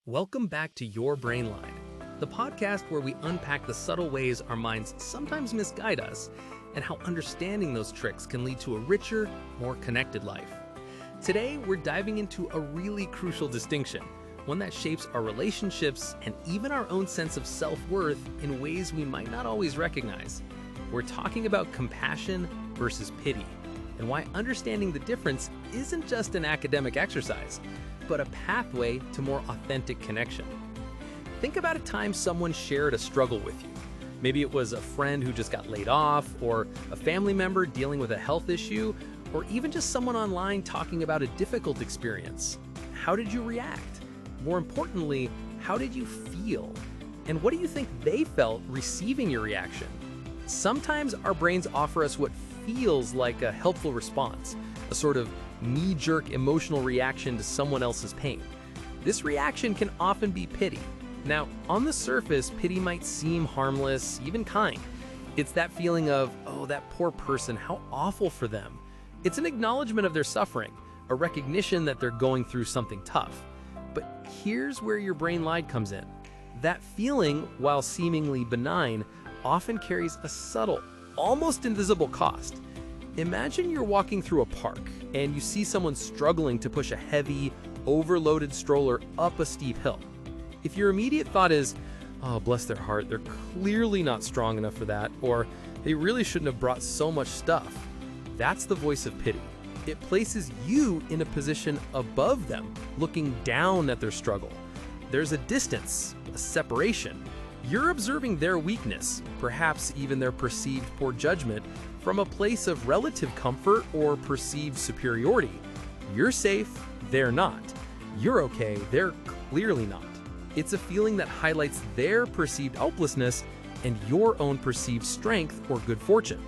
Welcome back to Your Brain Line, the podcast where we unpack the subtle ways our minds sometimes misguide us and how understanding those tricks can lead to a richer, more connected life. Today, we're diving into a really crucial distinction, one that shapes our relationships and even our own sense of self-worth in ways we might not always recognize. We're talking about compassion versus pity, and why understanding the difference isn't just an academic exercise, but a pathway to more authentic connection. Think about a time someone shared a struggle with you. Maybe it was a friend who just got laid off, or a family member dealing with a health issue, or even just someone online talking about a difficult experience. How did you react? More importantly, how did you feel? And what do you think they felt receiving your reaction? Sometimes our brains offer us what feels like a helpful response, a sort of knee-jerk emotional reaction to someone else's pain. This reaction can often be pity. Now, on the surface, pity might seem harmless, even kind. It's that feeling of, oh, that poor person, how awful for them. It's an acknowledgement of their suffering, a recognition that they're going through something tough. But here's where your brain lie comes in. That feeling, while seemingly benign, often carries a subtle, almost invisible cost. Imagine you're walking through a park and you see someone struggling to push a heavy, overloaded stroller up a steep hill. If your immediate thought is, oh, bless their heart, they're clearly not strong enough for that, or they really shouldn't have brought so much stuff, that's the voice of pity. It places you in a position above them, looking down at their struggle. There's a distance, a separation. You're observing their weakness, perhaps even their perceived poor judgment, from a place of relative comfort or perceived superiority. You're safe, they're not. You're okay, they're clearly not. It's a feeling that highlights their perceived helplessness and your own perceived strength or good fortune.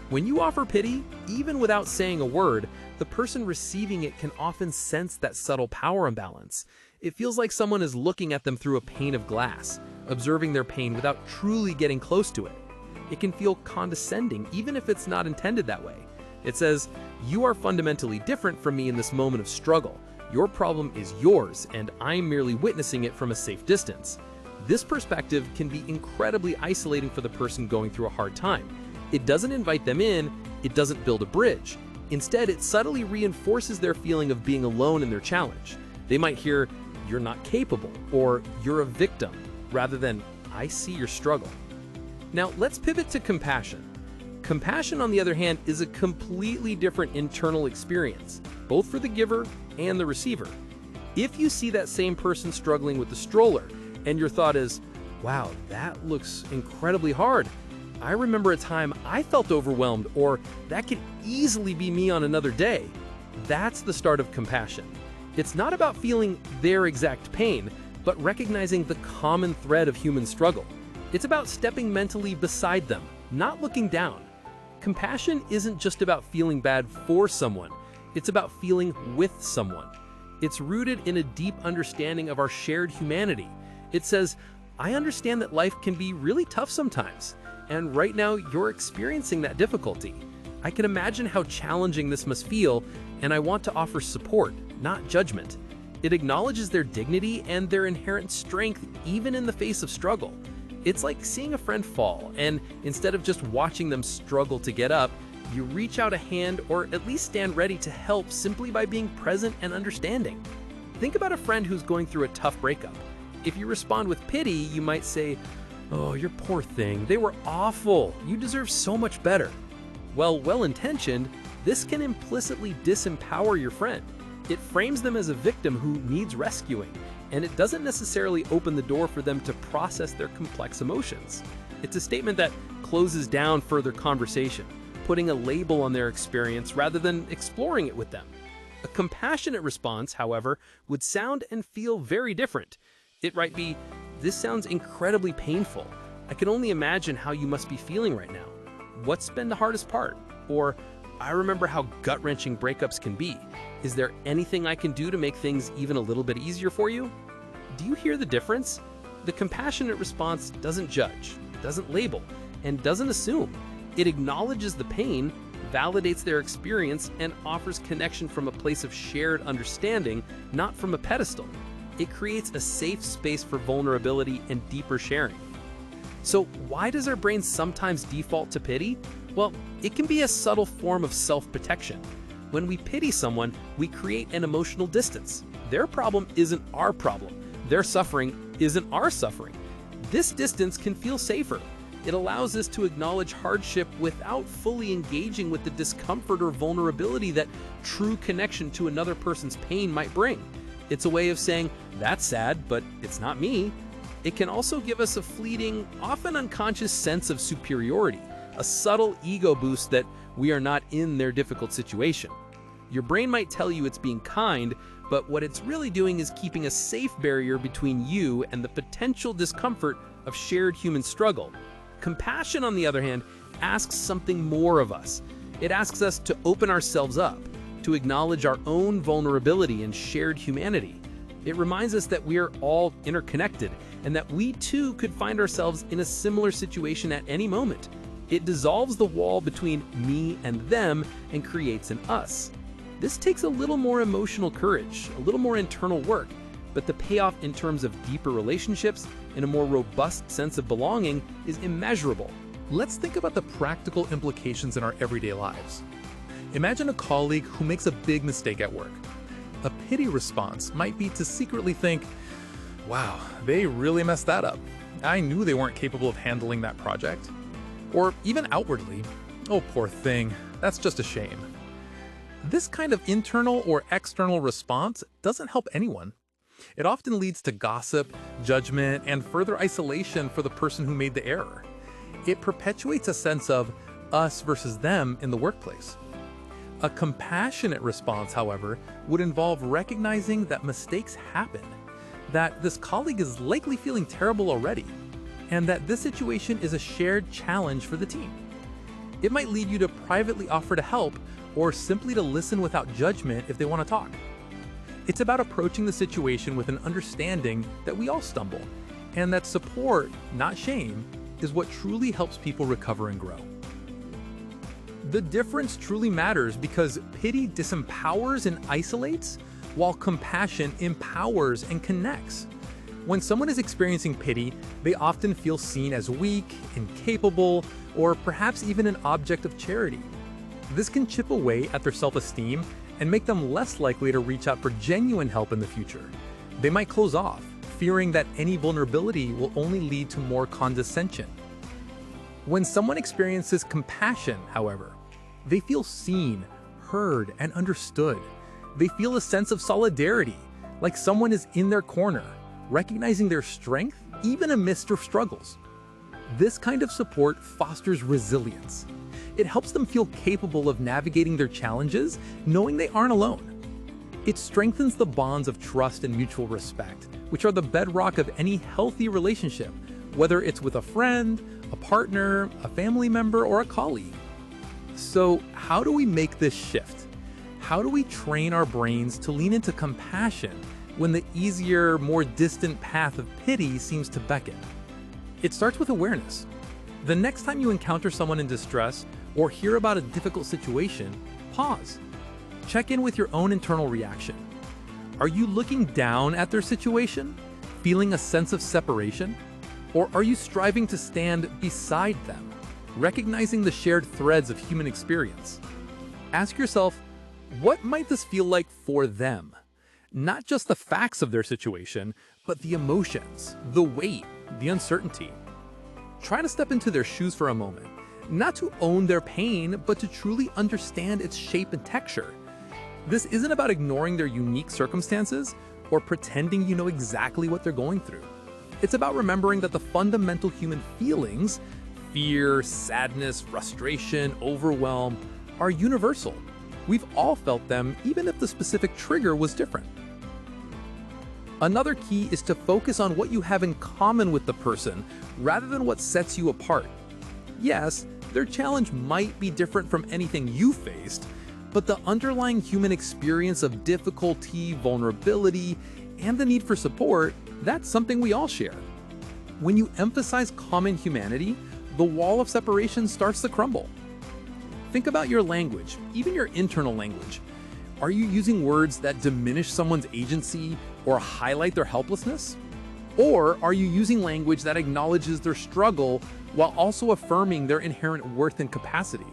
When you offer pity, even without saying a word, the person receiving it can often sense that subtle power imbalance. It feels like someone is looking at them through a pane of glass, observing their pain without truly getting close to it. It can feel condescending, even if it's not intended that way. It says, you are fundamentally different from me in this moment of struggle. Your problem is yours, and I'm merely witnessing it from a safe distance. This perspective can be incredibly isolating for the person going through a hard time. It doesn't invite them in, it doesn't build a bridge. Instead, it subtly reinforces their feeling of being alone in their challenge. They might hear, you're not capable, or you're a victim, rather than, I see your struggle. Now, let's pivot to compassion. Compassion, on the other hand, is a completely different internal experience, both for the giver and the receiver. If you see that same person struggling with the stroller, and your thought is, wow, that looks incredibly hard. I remember a time I felt overwhelmed, or that could easily be me on another day. That's the start of compassion. It's not about feeling their exact pain, but recognizing the common thread of human struggle. It's about stepping mentally beside them, not looking down. Compassion isn't just about feeling bad for someone, it's about feeling with someone. It's rooted in a deep understanding of our shared humanity. It says, I understand that life can be really tough sometimes, and right now you're experiencing that difficulty. I can imagine how challenging this must feel, and I want to offer support, not judgment. It acknowledges their dignity and their inherent strength even in the face of struggle. It's like seeing a friend fall, and instead of just watching them struggle to get up, you reach out a hand or at least stand ready to help simply by being present and understanding. Think about a friend who's going through a tough breakup. If you respond with pity, you might say, oh, your poor thing, they were awful, you deserve so much better. Well-intentioned, this can implicitly disempower your friend. It frames them as a victim who needs rescuing, and it doesn't necessarily open the door for them to process their complex emotions. It's a statement that closes down further conversation, putting a label on their experience rather than exploring it with them. A compassionate response, however, would sound and feel very different. It might be, this sounds incredibly painful. I can only imagine how you must be feeling right now. What's been the hardest part? Or, I remember how gut-wrenching breakups can be. Is there anything I can do to make things even a little bit easier for you? Do you hear the difference? The compassionate response doesn't judge, doesn't label, and doesn't assume. It acknowledges the pain, validates their experience, and offers connection from a place of shared understanding, not from a pedestal. It creates a safe space for vulnerability and deeper sharing. So why does our brain sometimes default to pity? Well, it can be a subtle form of self-protection. When we pity someone, we create an emotional distance. Their problem isn't our problem. Their suffering isn't our suffering. This distance can feel safer. It allows us to acknowledge hardship without fully engaging with the discomfort or vulnerability that true connection to another person's pain might bring. It's a way of saying, that's sad, but it's not me. It can also give us a fleeting, often unconscious sense of superiority, a subtle ego boost that we are not in their difficult situation. Your brain might tell you it's being kind, but what it's really doing is keeping a safe barrier between you and the potential discomfort of shared human struggle. Compassion, on the other hand, asks something more of us. It asks us to open ourselves up, to acknowledge our own vulnerability and shared humanity. It reminds us that we are all interconnected and that we too could find ourselves in a similar situation at any moment. It dissolves the wall between me and them and creates an us. This takes a little more emotional courage, a little more internal work, but the payoff in terms of deeper relationships and a more robust sense of belonging is immeasurable. Let's think about the practical implications in our everyday lives. Imagine a colleague who makes a big mistake at work. A pity response might be to secretly think, wow, they really messed that up. I knew they weren't capable of handling that project. Or even outwardly, oh, poor thing, that's just a shame. This kind of internal or external response doesn't help anyone. It often leads to gossip, judgment, and further isolation for the person who made the error. It perpetuates a sense of us versus them in the workplace. A compassionate response, however, would involve recognizing that mistakes happen, that this colleague is likely feeling terrible already, and that this situation is a shared challenge for the team. It might lead you to privately offer to help or simply to listen without judgment if they want to talk. It's about approaching the situation with an understanding that we all stumble, and that support, not shame, is what truly helps people recover and grow. The difference truly matters because pity disempowers and isolates, while compassion empowers and connects. When someone is experiencing pity, they often feel seen as weak, incapable, or perhaps even an object of charity. This can chip away at their self-esteem and make them less likely to reach out for genuine help in the future. They might close off, fearing that any vulnerability will only lead to more condescension. When someone experiences compassion, however, they feel seen, heard, and understood. They feel a sense of solidarity, like someone is in their corner, recognizing their strength even amidst their struggles. This kind of support fosters resilience. It helps them feel capable of navigating their challenges, knowing they aren't alone. It strengthens the bonds of trust and mutual respect, which are the bedrock of any healthy relationship, whether it's with a friend, a partner, a family member, or a colleague. So, how do we make this shift? How do we train our brains to lean into compassion when the easier, more distant path of pity seems to beckon? It starts with awareness. The next time you encounter someone in distress or hear about a difficult situation, pause. Check in with your own internal reaction. Are you looking down at their situation, feeling a sense of separation? Or are you striving to stand beside them, recognizing the shared threads of human experience? Ask yourself, what might this feel like for them? Not just the facts of their situation, but the emotions, the weight, the uncertainty. Try to step into their shoes for a moment, not to own their pain, but to truly understand its shape and texture. This isn't about ignoring their unique circumstances or pretending you know exactly what they're going through. It's about remembering that the fundamental human feelings, fear, sadness, frustration, overwhelm, are universal. We've all felt them, even if the specific trigger was different. Another key is to focus on what you have in common with the person rather than what sets you apart. Yes, their challenge might be different from anything you faced, but the underlying human experience of difficulty, vulnerability, and the need for support, that's something we all share. When you emphasize common humanity, the wall of separation starts to crumble. Think about your language, even your internal language. Are you using words that diminish someone's agency, or highlight their helplessness? Or are you using language that acknowledges their struggle while also affirming their inherent worth and capacity?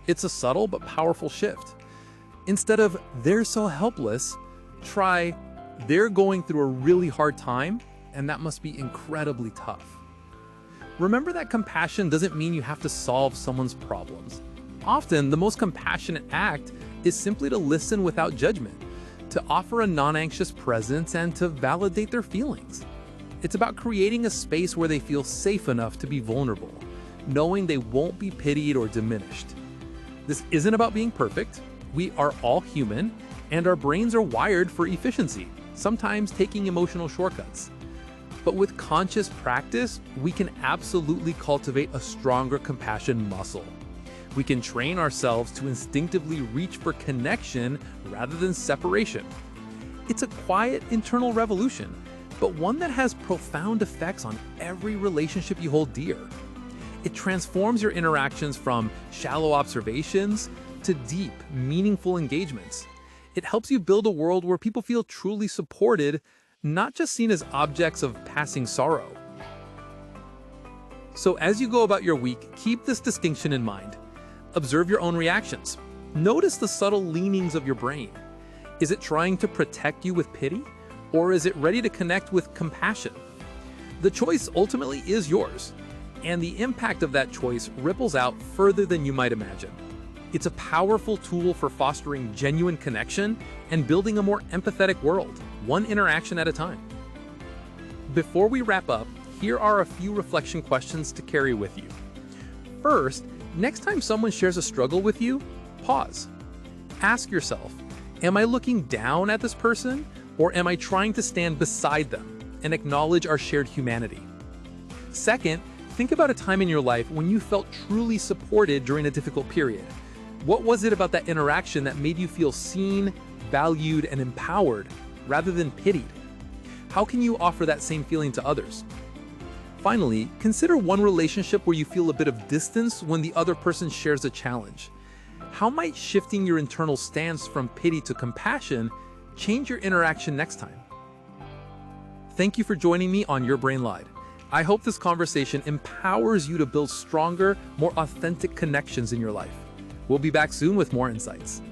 It's a subtle but powerful shift. Instead of "they're so helpless," try "they're going through a really hard time, and that must be incredibly tough." Remember that compassion doesn't mean you have to solve someone's problems. Often, the most compassionate act is simply to listen without judgment, to offer a non-anxious presence, and to validate their feelings. It's about creating a space where they feel safe enough to be vulnerable, knowing they won't be pitied or diminished. This isn't about being perfect. We are all human, and our brains are wired for efficiency, sometimes taking emotional shortcuts. But with conscious practice, we can absolutely cultivate a stronger compassion muscle. We can train ourselves to instinctively reach for connection rather than separation. It's a quiet internal revolution, but one that has profound effects on every relationship you hold dear. It transforms your interactions from shallow observations to deep, meaningful engagements. It helps you build a world where people feel truly supported, not just seen as objects of passing sorrow. So as you go about your week, keep this distinction in mind. Observe your own reactions. Notice the subtle leanings of your brain. Is it trying to protect you with pity, or is it ready to connect with compassion? The choice ultimately is yours, and the impact of that choice ripples out further than you might imagine. It's a powerful tool for fostering genuine connection and building a more empathetic world, one interaction at a time. Before we wrap up, here are a few reflection questions to carry with you. First, next time someone shares a struggle with you, pause. Ask yourself, am I looking down at this person, or am I trying to stand beside them and acknowledge our shared humanity? Second, think about a time in your life when you felt truly supported during a difficult period. What was it about that interaction that made you feel seen, valued, and empowered, rather than pitied? How can you offer that same feeling to others? Finally, consider one relationship where you feel a bit of distance when the other person shares a challenge. How might shifting your internal stance from pity to compassion change your interaction next time? Thank you for joining me on Your Brain Lied. I hope this conversation empowers you to build stronger, more authentic connections in your life. We'll be back soon with more insights.